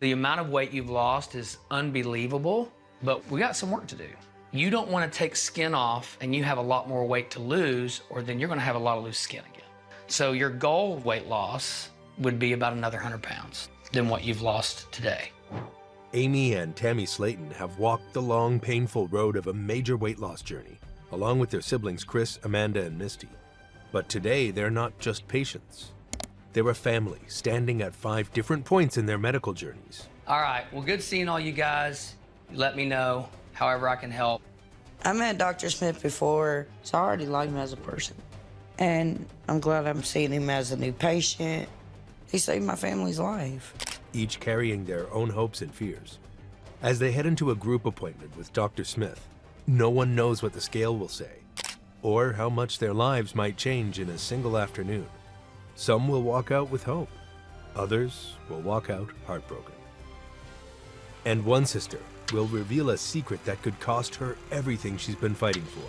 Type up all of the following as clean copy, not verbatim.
The amount of weight you've lost is unbelievable, but we got some work to do. You don't want to take skin off and you have a lot more weight to lose, or then you're going to have a lot of loose skin again. So your goal weight loss would be about another 100 pounds than what you've lost today. Amy and Tammy Slaton have walked the long, painful road of a major weight loss journey, along with their siblings Chris, Amanda, and Misty. But today, they're not just patients. They're a family standing at 5 different points in their medical journeys. All right, well, good seeing all you guys. Let me know however I can help. I met Dr. Smith before, so I already like him as a person. And I'm glad I'm seeing him as a new patient. He saved my family's life. Each carrying their own hopes and fears. As they head into a group appointment with Dr. Smith, no one knows what the scale will say, or how much their lives might change in a single afternoon. Some will walk out with hope. Others will walk out heartbroken. And one sister will reveal a secret that could cost her everything she's been fighting for.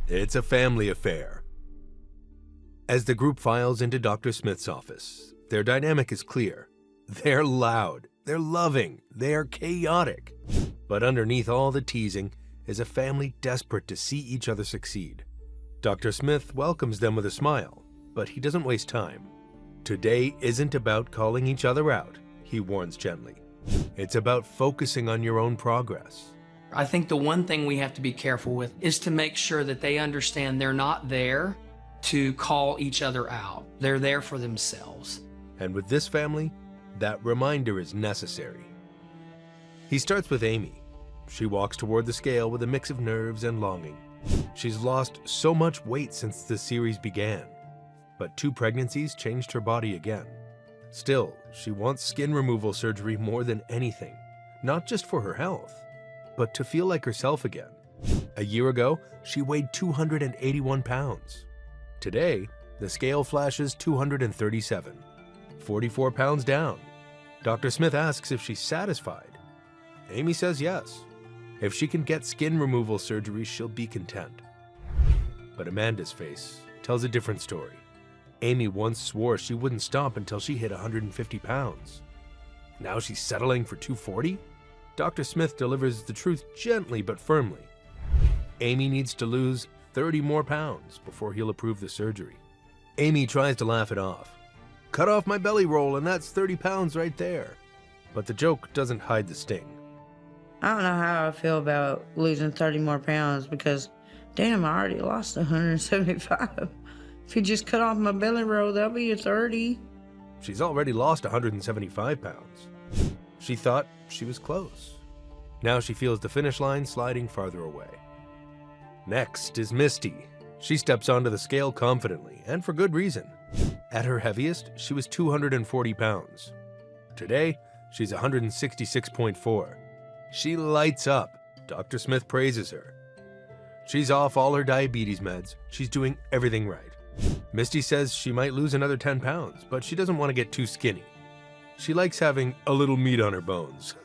It's a family affair. As the group files into Dr. Smith's office, their dynamic is clear. They're loud, they're loving, they're chaotic. But underneath all the teasing is a family desperate to see each other succeed. Dr. Smith welcomes them with a smile, but he doesn't waste time. Today isn't about calling each other out, he warns gently. It's about focusing on your own progress. I think the one thing we have to be careful with is to make sure that they understand they're not there to call each other out. They're there for themselves. And with this family, that reminder is necessary. He starts with Amy. She walks toward the scale with a mix of nerves and longing. She's lost so much weight since the series began, but 2 pregnancies changed her body again. Still, she wants skin removal surgery more than anything, not just for her health, but to feel like herself again. A year ago, she weighed 281 pounds. Today, the scale flashes 237, 44 pounds down. Dr. Smith asks if she's satisfied. Amy says yes. If she can get skin removal surgery, she'll be content. But Amanda's face tells a different story. Amy once swore she wouldn't stop until she hit 150 pounds. Now she's settling for 240? Dr. Smith delivers the truth gently but firmly. Amy needs to lose 30 more pounds before he'll approve the surgery. Amy tries to laugh it off. Cut off my belly roll and that's 30 pounds right there. But the joke doesn't hide the sting. I don't know how I feel about losing 30 more pounds because, damn, I already lost 175. If you just cut off my belly roll, that'll be a 30. She's already lost 175 pounds. She thought she was close. Now she feels the finish line sliding farther away. Next is Misty. She steps onto the scale confidently, and for good reason. At her heaviest, she was 240 pounds. Today, she's 166.4. She lights up. Dr. Smith praises her. She's off all her diabetes meds. She's doing everything right. Misty says she might lose another 10 pounds, but she doesn't want to get too skinny. She likes having a little meat on her bones.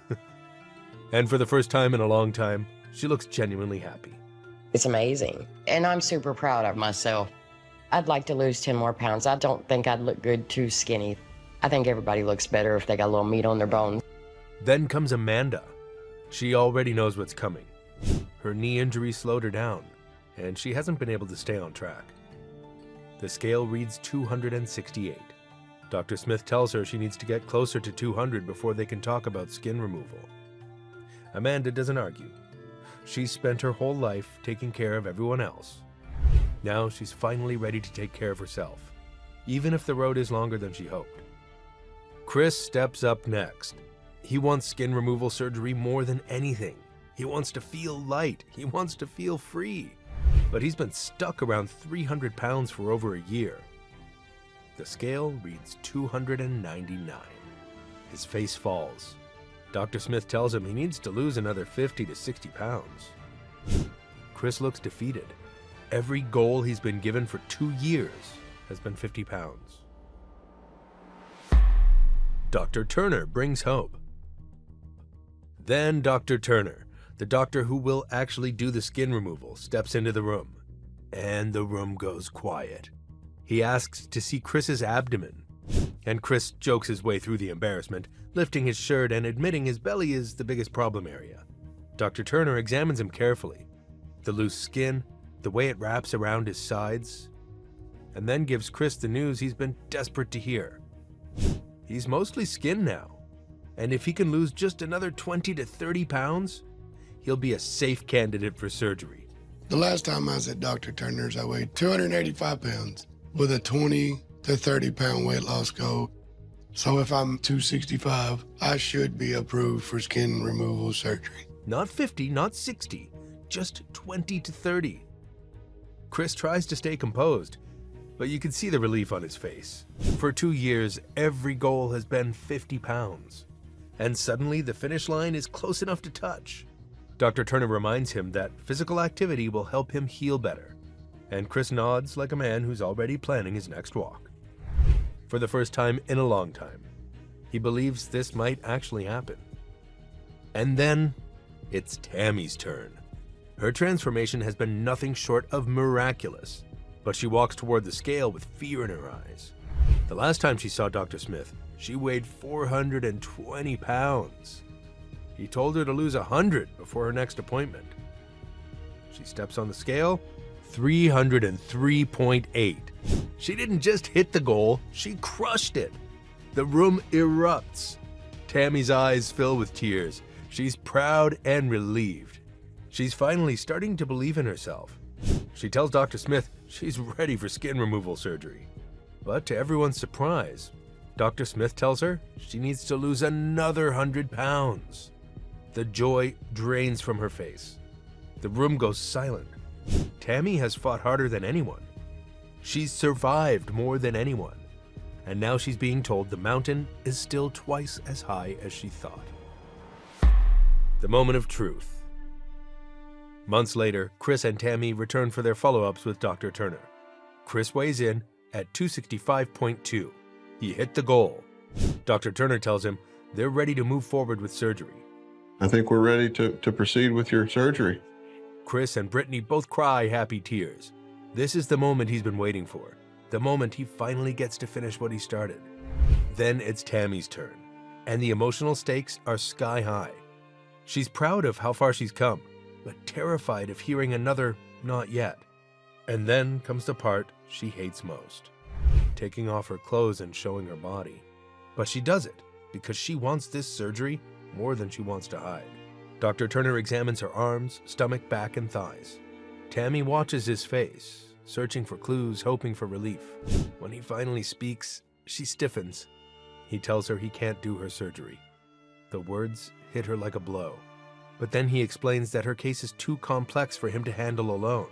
And for the first time in a long time, she looks genuinely happy. It's amazing, and I'm super proud of myself. I'd like to lose 10 more pounds. I don't think I'd look good too skinny. I think everybody looks better if they got a little meat on their bones. Then comes Amanda. She already knows what's coming. Her knee injury slowed her down, and she hasn't been able to stay on track. The scale reads 268. Dr. Smith tells her she needs to get closer to 200 before they can talk about skin removal. Amanda doesn't argue. She's spent her whole life taking care of everyone else. Now she's finally ready to take care of herself, even if the road is longer than she hoped. Chris steps up next. He wants skin removal surgery more than anything. He wants to feel light. He wants to feel free. But he's been stuck around 300 pounds for over a year. The scale reads 299. His face falls. Dr. Smith tells him he needs to lose another 50 to 60 pounds. Chris looks defeated. Every goal he's been given for 2 years has been 50 pounds. Dr. Turner brings hope. Then Dr. Turner, the doctor who will actually do the skin removal, steps into the room. And the room goes quiet. He asks to see Chris's abdomen, and Chris jokes his way through the embarrassment, lifting his shirt and admitting his belly is the biggest problem area. Dr. Turner examines him carefully, the loose skin, the way it wraps around his sides, and then gives Chris the news he's been desperate to hear. He's mostly skin now, and if he can lose just another 20 to 30 pounds, he'll be a safe candidate for surgery. The last time I was at Dr. Turner's, I weighed 285 pounds with a 20 to 30 pound weight loss goal. So if I'm 265, I should be approved for skin removal surgery. Not 50, not 60, just 20 to 30. Chris tries to stay composed, but you can see the relief on his face. For 2 years, every goal has been 50 pounds. And suddenly the finish line is close enough to touch. Dr. Turner reminds him that physical activity will help him heal better. And Chris nods like a man who's already planning his next walk. For the first time in a long time, he believes this might actually happen. And then it's Tammy's turn. Her transformation has been nothing short of miraculous, but she walks toward the scale with fear in her eyes. The last time she saw Dr. Smith, she weighed 420 pounds. He told her to lose 100 before her next appointment. She steps on the scale, 303.8. She didn't just hit the goal, she crushed it. The room erupts. Tammy's eyes fill with tears. She's proud and relieved. She's finally starting to believe in herself. She tells Dr. Smith she's ready for skin removal surgery. But to everyone's surprise, Dr. Smith tells her she needs to lose another 100 pounds. The joy drains from her face. The room goes silent. Tammy has fought harder than anyone. She's survived more than anyone. And now she's being told the mountain is still twice as high as she thought. The moment of truth. Months later, Chris and Tammy return for their follow-ups with Dr. Turner. Chris weighs in at 265.2. He hit the goal. Dr. Turner tells him they're ready to move forward with surgery. I think we're ready to proceed with your surgery. Chris and Brittany both cry happy tears. This is the moment he's been waiting for. The moment he finally gets to finish what he started. Then it's Tammy's turn, and the emotional stakes are sky high. She's proud of how far she's come, but terrified of hearing another not yet. And then comes the part she hates most, taking off her clothes and showing her body. But she does it because she wants this surgery more than she wants to hide. Dr. Turner examines her arms, stomach, back, and thighs. Tammy watches his face, searching for clues, hoping for relief. When he finally speaks, she stiffens. He tells her he can't do her surgery. The words hit her like a blow. But then he explains that her case is too complex for him to handle alone.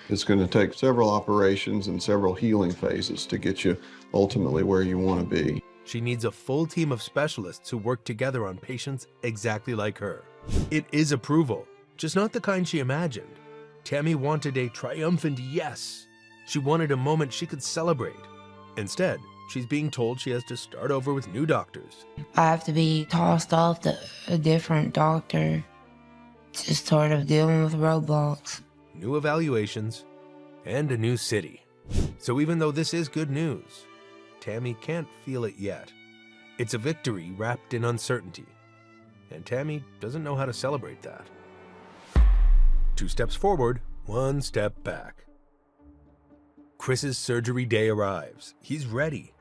It's going to take several operations and several healing phases to get you ultimately where you want to be. She needs a full team of specialists who work together on patients exactly like her. It is approval, just not the kind she imagined. Tammy wanted a triumphant yes. She wanted a moment she could celebrate. Instead, she's being told she has to start over with new doctors. I have to be tossed off to a different doctor, just sort of dealing with roadblocks. New evaluations, and a new city. So even though this is good news, Tammy can't feel it yet. It's a victory wrapped in uncertainty, and Tammy doesn't know how to celebrate that. 2 steps forward, 1 step back. Chris's surgery day arrives. He's ready.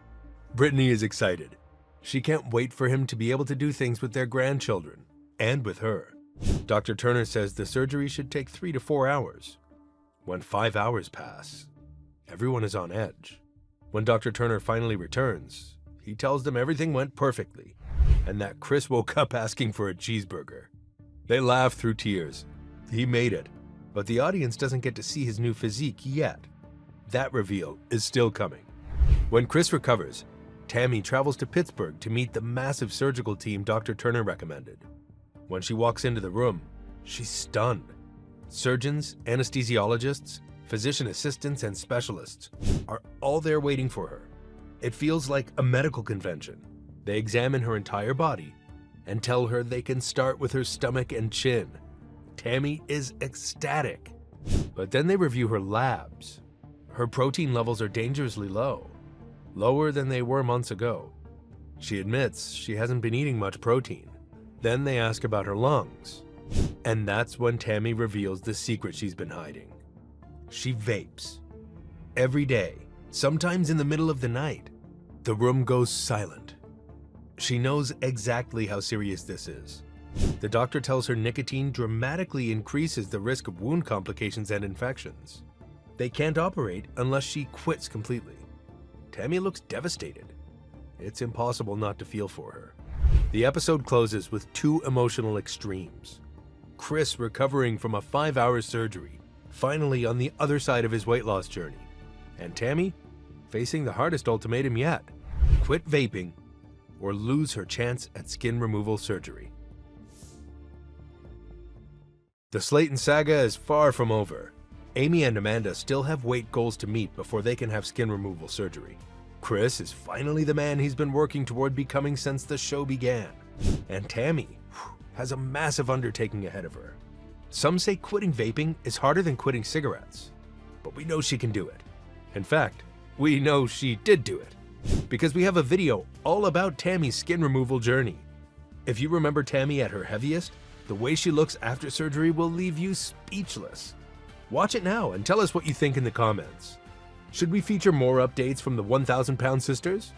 Brittany is excited. She can't wait for him to be able to do things with their grandchildren, and with her. Dr. Turner says the surgery should take 3 to 4 hours. When 5 hours pass, everyone is on edge. When Dr. Turner finally returns, he tells them everything went perfectly, and that Chris woke up asking for a cheeseburger. They laugh through tears. He made it, but the audience doesn't get to see his new physique yet. That reveal is still coming. When Chris recovers, Tammy travels to Pittsburgh to meet the massive surgical team Dr. Turner recommended. When she walks into the room, she's stunned. Surgeons, anesthesiologists, physician assistants, and specialists are all there waiting for her. It feels like a medical convention. They examine her entire body and tell her they can start with her stomach and chin. Tammy is ecstatic. But then they review her labs. Her protein levels are dangerously low, lower than they were months ago. She admits she hasn't been eating much protein. Then they ask about her lungs. And that's when Tammy reveals the secret she's been hiding. She vapes. Every day, sometimes in the middle of the night. The room goes silent. She knows exactly how serious this is. The doctor tells her nicotine dramatically increases the risk of wound complications and infections. They can't operate unless she quits completely. Tammy looks devastated. It's impossible not to feel for her. The episode closes with two emotional extremes. Chris recovering from a 5-hour surgery, finally on the other side of his weight loss journey. And Tammy facing the hardest ultimatum yet: quit vaping or lose her chance at skin removal surgery. The Slaton saga is far from over. Amy and Amanda still have weight goals to meet before they can have skin removal surgery. Chris is finally the man he's been working toward becoming since the show began. And Tammy has a massive undertaking ahead of her. Some say quitting vaping is harder than quitting cigarettes, but we know she can do it. In fact, we know she did do it, because we have a video all about Tammy's skin removal journey. If you remember Tammy at her heaviest, the way she looks after surgery will leave you speechless. Watch it now and tell us what you think in the comments. Should we feature more updates from the 1,000-pound sisters?